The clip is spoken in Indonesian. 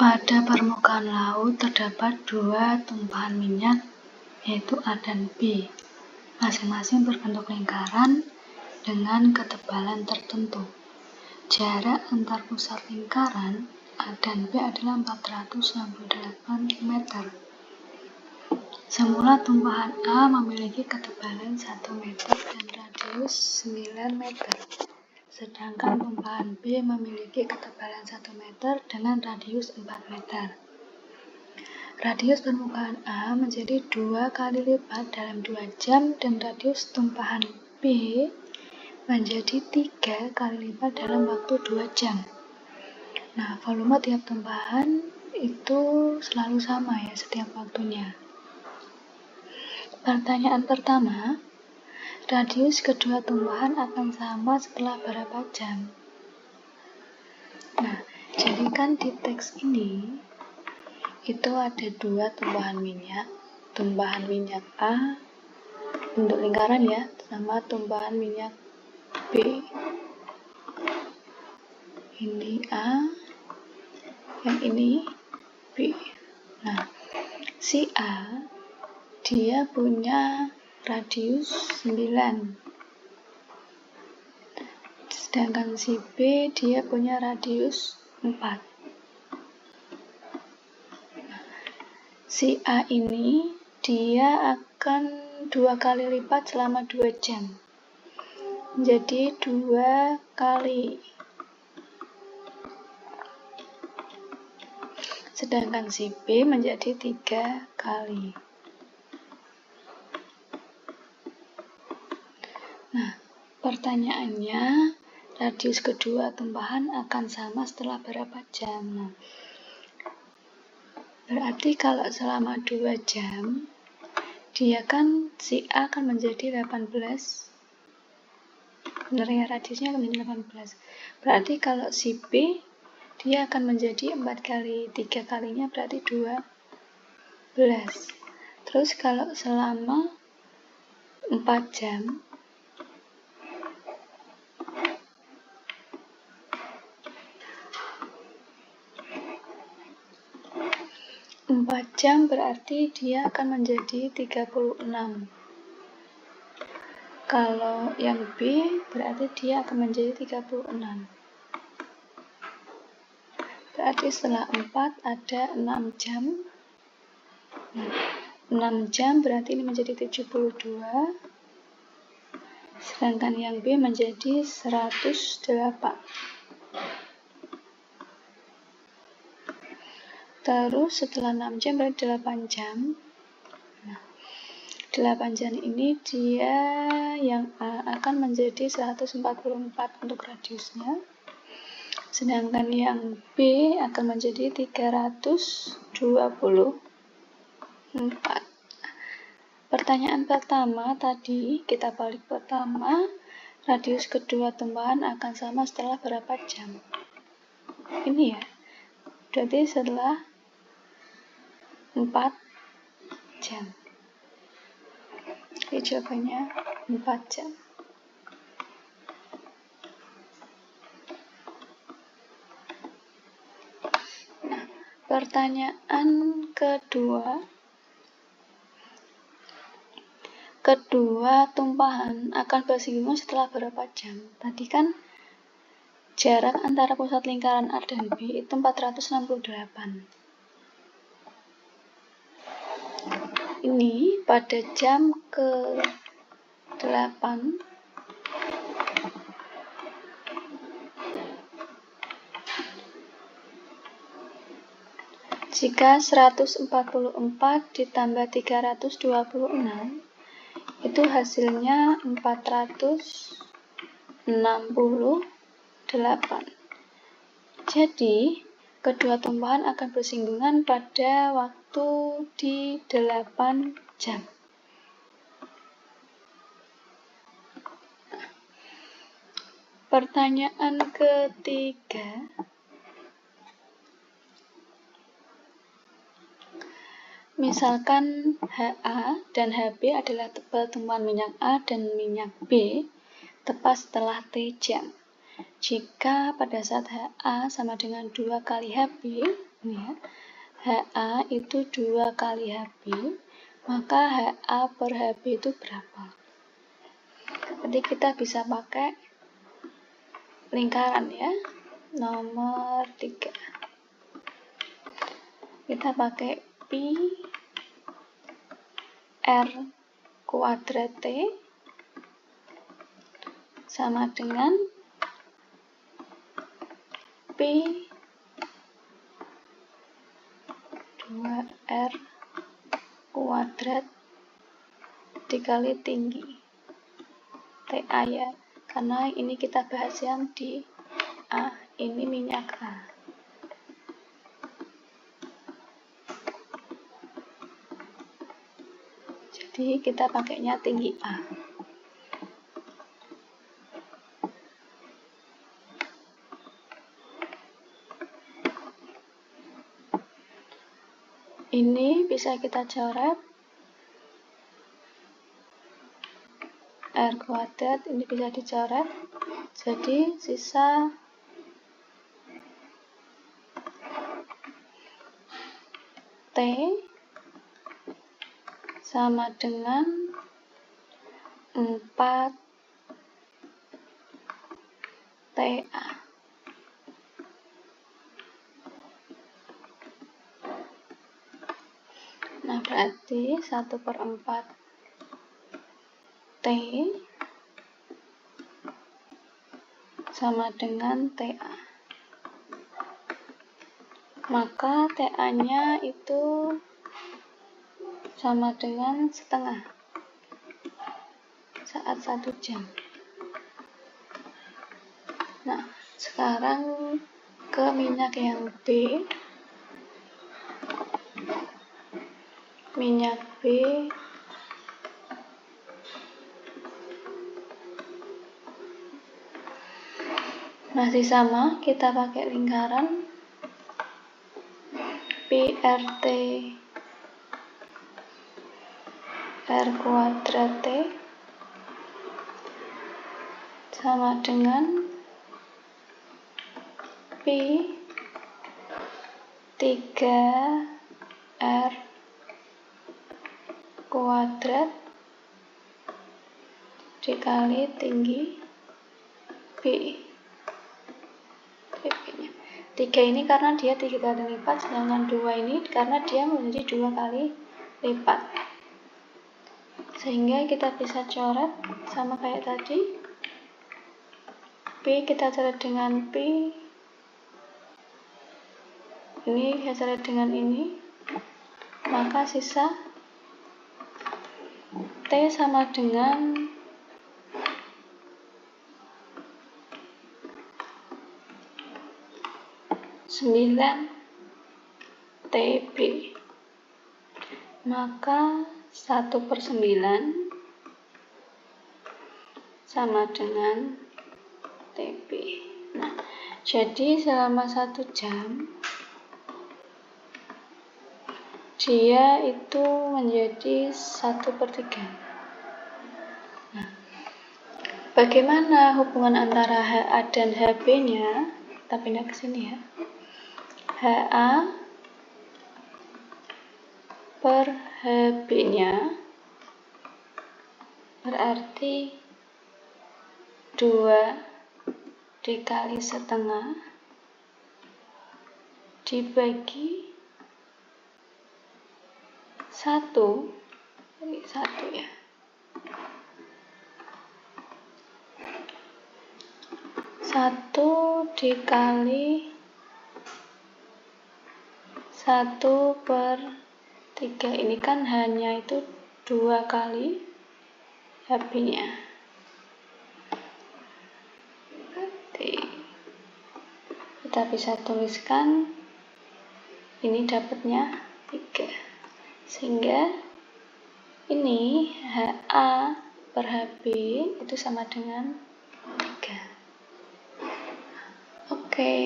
Pada permukaan laut terdapat dua tumpahan minyak, yaitu A dan B, masing-masing berbentuk lingkaran dengan ketebalan tertentu. Jarak antar pusat lingkaran A dan B adalah 468 meter. Semula tumpahan A memiliki ketebalan 1 meter dan radius 9 meter. Sedangkan tumpahan B memiliki ketebalan 1 meter dengan radius 4 meter. Radius permukaan A menjadi 2 kali lipat dalam 2 jam dan radius tumpahan B menjadi 3 kali lipat dalam waktu 2 jam. Nah, volume tiap tumpahan itu selalu sama ya setiap waktunya. Pertanyaan pertama, radius kedua tumpahan akan sama setelah berapa jam? Nah, jadi kan di teks ini itu ada dua tumpahan minyak A bentuk lingkaran ya, sama tumpahan minyak B. Ini A, yang ini B. Nah, si A dia punya radius 9. Sedangkan si B dia punya radius 4. Si A ini dia akan 2 kali lipat selama 2 jam. Jadi 2 kali. Sedangkan si B menjadi 3 kali. Nah, pertanyaannya, radius kedua tumpahan akan sama setelah berapa jam? Nah, berarti kalau selama 2 jam, dia kan si A akan menjadi 18. Benar ya, radiusnya akan menjadi 18. Berarti kalau si B, dia akan menjadi 4 kali. 3 kalinya berarti 12. Terus kalau selama 4 jam, 4 jam berarti dia akan menjadi 36. Kalau yang B berarti dia akan menjadi 36. Berarti setelah 4 ada 6 jam. 6 jam berarti ini menjadi 72. Sedangkan yang B menjadi 108. Terus setelah 6 jam berarti 8 jam. Nah, 8 jam ini dia yang A akan menjadi 144 untuk radiusnya. Sedangkan yang B akan menjadi 324. Pertanyaan pertama tadi, kita balik pertama, radius kedua tumpahan akan sama setelah berapa jam? Ini ya, berarti setelah 4 jam. Jadi jawabannya 4 jam. Nah, pertanyaan kedua tumpahan akan bersinggungan setelah berapa jam? Tadi kan jarak antara pusat lingkaran A dan B itu 468. Ini pada jam ke-8 jika 144 ditambah 326 itu hasilnya 468. Jadi kedua tumpahan akan bersinggungan pada waktu di 8 jam. Pertanyaan ketiga, misalkan HA dan HB adalah tebal tumpahan minyak A dan minyak B tepat setelah T jam. Jika pada saat HA sama dengan 2 kali HB, ini ya, HA itu 2 kali HB, maka HA per HB itu berapa? Berarti kita bisa pakai lingkaran ya. Nomor 3. Kita pakai Pi R kuadrat T sama dengan Pi 2R kuadrat dikali tinggi TA ya, karena ini kita bahas yang di A, ini minyak A. Jadi kita pakainya tinggi A. Ini bisa kita coret R kuadrat, ini bisa dicoret, jadi sisa T sama dengan 4 TA. Nah, berarti 1/4 T sama dengan TA. Maka TA-nya itu sama dengan setengah saat 1 jam. Nah, sekarang ke minyak yang B. Minyak B masih sama, kita pakai lingkaran PRT R kuadrat T sama dengan Pi 3R kuadrat dikali tinggi B. 3 ini karena dia 3 kali lipat, sedangkan 2 ini karena dia menjadi 2 kali lipat. Sehingga kita bisa coret sama kayak tadi. P kita coret dengan P. Ini kita coret dengan ini. Maka sisa T sama dengan 9 TB. Maka 1/9 sama dengan TB. Nah, jadi selama 1 jam dia itu menjadi 1/3. Nah, bagaimana hubungan antara HA dan HB-nya? Kita pindah ke sini ya. HA per HB-nya berarti 2 dikali setengah dibagi 1, ini 1 ya. 1 dikali 1/3, ini kan hanya itu 2 kali HB-nya. Berarti kita bisa tuliskan ini dapatnya 3. Sehingga ini HA per HB itu sama dengan 3. Oke.